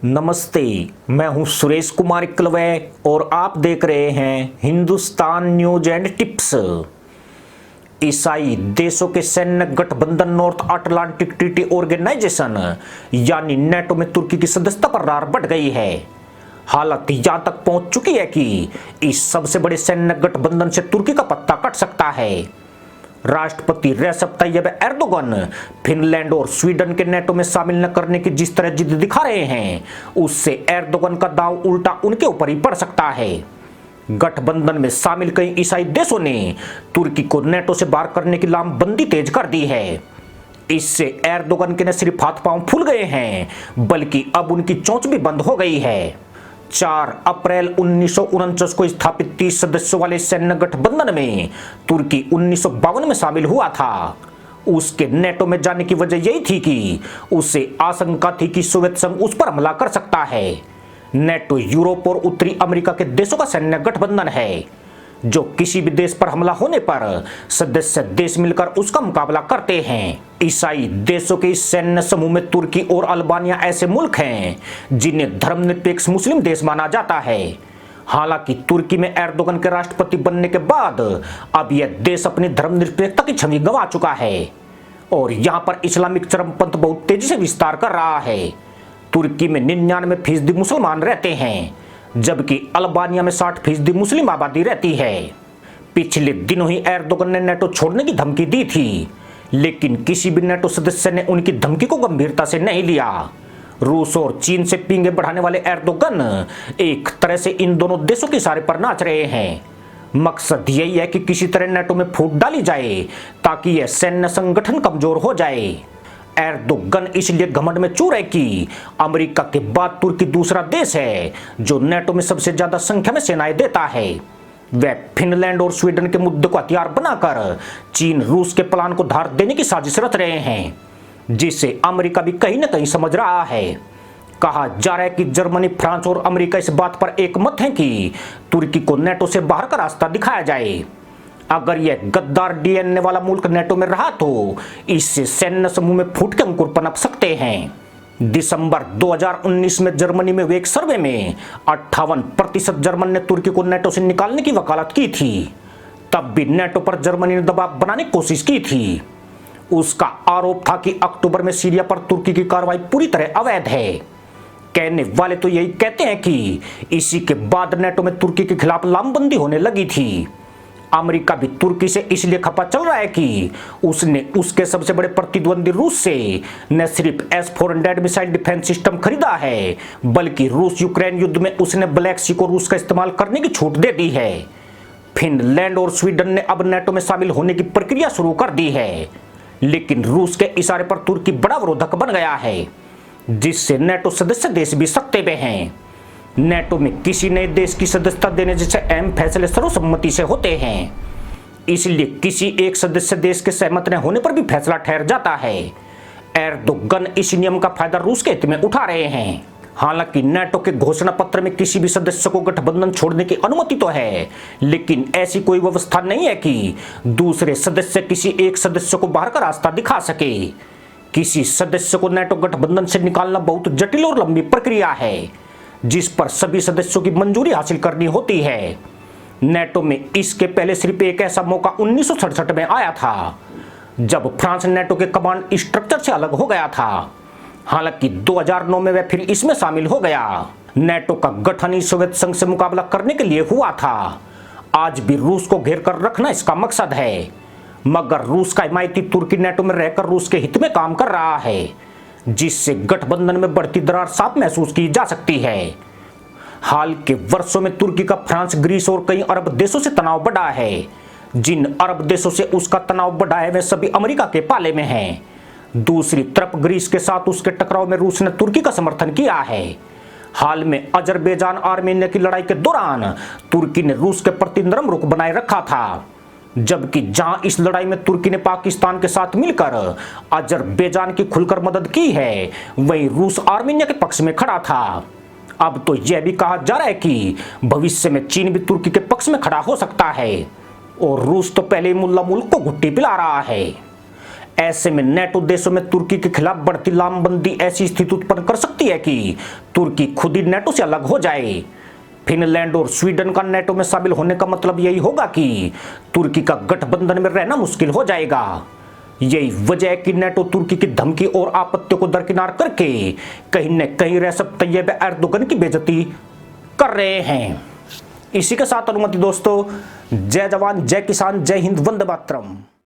नमस्ते, मैं हूं सुरेश कुमार इकलवे और आप देख रहे हैं हिंदुस्तान न्यूज एंड टिप्स। ईसाई देशों के सैन्य गठबंधन नॉर्थ अटलांटिक ट्रीटी ऑर्गेनाइजेशन यानी नेटो में तुर्की की सदस्यता पर रार बढ़ गई है। हालत यहां तक पहुंच चुकी है कि इस सबसे बड़े सैन्य गठबंधन से तुर्की का पत्ता कट सकता है। राष्ट्रपति रेसेप तैयब एर्दोगन फिनलैंड और स्वीडन के नेटो में शामिल न करने की जिस तरह जिद दिखा रहे हैं, उससे एर्दोगन का दांव उल्टा उनके ऊपर ही पड़ सकता है। गठबंधन में शामिल कई ईसाई देशों ने तुर्की को नेटो से बाहर करने की लामबंदी तेज कर दी है। इससे एर्दोगन के न सिर्फ हाथ पांव फूल गए हैं, बल्कि अब उनकी चोंच भी बंद हो गई है। 4 अप्रैल 1949 को स्थापित 30 सदस्यों वाले सैन्य गठबंधन में तुर्की 1952 में शामिल हुआ था। उसके नेटो में जाने की वजह यही थी कि उसे आशंका थी कि सोवियत संघ उस पर हमला कर सकता है। नेटो यूरोप और उत्तरी अमेरिका के देशों का सैन्य गठबंधन है, जो किसी भी देश पर हमला होने पर सदस्य देश मिलकर उसका मुकाबला करते हैं। ईसाई देशों के इस सैन्य समूह में तुर्की और अल्बानिया ऐसे मुल्क हैं जिन्हें धर्मनिरपेक्ष मुस्लिम देश माना जाता है। हालांकि तुर्की में एर्दोगन के राष्ट्रपति बनने के बाद अब यह देश अपनी धर्मनिरपेक्षता की छवि गंवा चुका है और यहां पर इस्लामिक चरमपंथ बहुत तेजी से विस्तार कर रहा है। तुर्की में 99% मुसलमान रहते हैं, जबकि अल्बानिया में 60% मुस्लिम आबादी रहती है। पिछले दिनों ही एर्दोगन ने नेटो छोड़ने की धमकी दी थी, लेकिन किसी भी नेटो सदस्य ने उनकी धमकी को गंभीरता से नहीं लिया। रूस और चीन से पींगे बढ़ाने वाले एर्दोगन एक तरह से इन दोनों देशों के इशारे पर नाच रहे हैं। मकसद यही है कि किसी तरह नेटो में फूट डाली जाए ताकि यह सैन्य संगठन कमजोर हो जाए। एर्दोगन इसलिए घमंड में चूर है कि अमेरिका के बाद तुर्की दूसरा देश है जो नेटो में सबसे ज्यादा संख्या में सेनाएं देता है। वह फिनलैंड और स्वीडन के मुद्दे को हथियार बनाकर चीन रूस के प्लान को धार देने की साजिश रच रहे हैं, जिसे अमेरिका भी कहीं न कहीं समझ रहा है। कहा जा रहा है कि जर्मनी, फ्रांस और अमेरिका इस बात पर एकमत हैं कि तुर्की को नेटो से बाहर का रास्ता दिखाया जाए। अगर यह गद्दार डीएनए वाला मुल्क नेटो में रहा तो इससे सैन्य समूह में फूट के अंकुर पनप सकते हैं। दिसंबर 2019 में जर्मनी में हुए एक सर्वे में 58% जर्मन ने तुर्की को नेटो से निकालने की वकालत की थी। तब भी नेटो पर जर्मनी ने दबाव बनाने की कोशिश की थी। उसका आरोप था कि अक्टूबर में सीरिया पर तुर्की की कार्रवाई पूरी तरह अवैध है। कहने वाले तो यही कहते हैं कि इसी के बाद नेटो में तुर्की के खिलाफ लामबंदी होने लगी थी। अमेरिका भी तुर्की से इसलिए खपा चल रहा है कि उसने उसके सबसे बड़े प्रतिद्वंदी रूस से न सिर्फ S-400 मिसाइल डिफेंस सिस्टम खरीदा है, बल्कि रूस यूक्रेन युद्ध में उसने ब्लैक सी को रूस का इस्तेमाल करने की छूट दे दी है। फिनलैंड और स्वीडन ने अब नेटो में शामिल होने की प्रक्रिया शुरू कर दी है, लेकिन रूस के इशारे पर तुर्की बड़ा विरोधक बन गया है, जिससे नेटो सदस्य देश भी सकते में हैं। नेटो में किसी नए देश की सदस्यता देने जैसे अहम फैसले सर्वसम्मति से होते हैं, इसलिए किसी एक सदस्य देश के सहमत न होने पर भी फैसला ठहर जाता है। एर्दोगन इस नियम का फायदा रूस के हित में उठा रहे हैं। हालांकि नेटो के घोषणा पत्र में किसी भी सदस्य को गठबंधन छोड़ने की अनुमति तो है, लेकिन ऐसी कोई व्यवस्था नहीं है कि दूसरे सदस्य किसी एक सदस्य को बाहर का रास्ता दिखा सके। किसी सदस्य को नेटो गठबंधन से निकालना बहुत जटिल और लंबी प्रक्रिया है, जिस पर सभी सदस्यों की मंजूरी हासिल करनी होती है। नेटो में इसके पहले सिर्फ एक ऐसा मौका 1967 में आया था, जब फ्रांस नेटो के कमांड स्ट्रक्चर से अलग हो गया था। हालांकि 2009 में वह फिर इसमें शामिल हो गया। नेटो का गठन ही सोवियत संघ से मुकाबला करने के लिए हुआ था। आज भी रूस को घेर कर रखना इसका मकसद है, मगर रूस का हिमायती तुर्की नेटो में रहकर रूस के हित में काम कर रहा है, जिससे गठबंधन में बढ़ती दरार साफ महसूस की जा सकती है। हाल के वर्षों में तुर्की का फ्रांस, ग्रीस और कई अरब देशों से तनाव बढ़ा है। जिन अरब देशों से उसका तनाव बढ़ा है वे सभी अमेरिका के पाले में हैं। दूसरी तरफ ग्रीस के साथ उसके टकराव में रूस ने तुर्की का समर्थन किया है। हाल में अजरबैजान आर्मेनिया की लड़ाई के दौरान तुर्की ने रूस के प्रति नरम रुख बनाए रखा था, जबकि जहां इस लड़ाई में तुर्की ने पाकिस्तान के साथ मिलकर अजरबैजान की खुलकर मदद की है, वहीं रूस आर्मेनिया के पक्ष में खड़ा था। अब तो यह भी कहा जा रहा है कि भविष्य में चीन भी तुर्की के पक्ष में खड़ा हो सकता है, और रूस तो पहले ही मुल्ला मुल्क को घुट्टी पिला रहा है। ऐसे में नेटो देशों में तुर्की के खिलाफ बढ़ती लामबंदी ऐसी स्थिति उत्पन्न कर सकती है कि तुर्की खुद ही नेटो से अलग हो जाए। फिनलैंड और स्वीडन का नेटो में शामिल होने का मतलब यही होगा कि तुर्की का गठबंधन में रहना मुश्किल हो जाएगा। यही वजह है कि नेटो तुर्की की धमकी और आपत्तियों को दरकिनार करके कहीं न कहीं रेसिप तैयब एर्दोगन की बेइज्जती कर रहे हैं। इसी के साथ अनुमति दोस्तों, जय जवान जय किसान जय हिंद वंदे मातरम।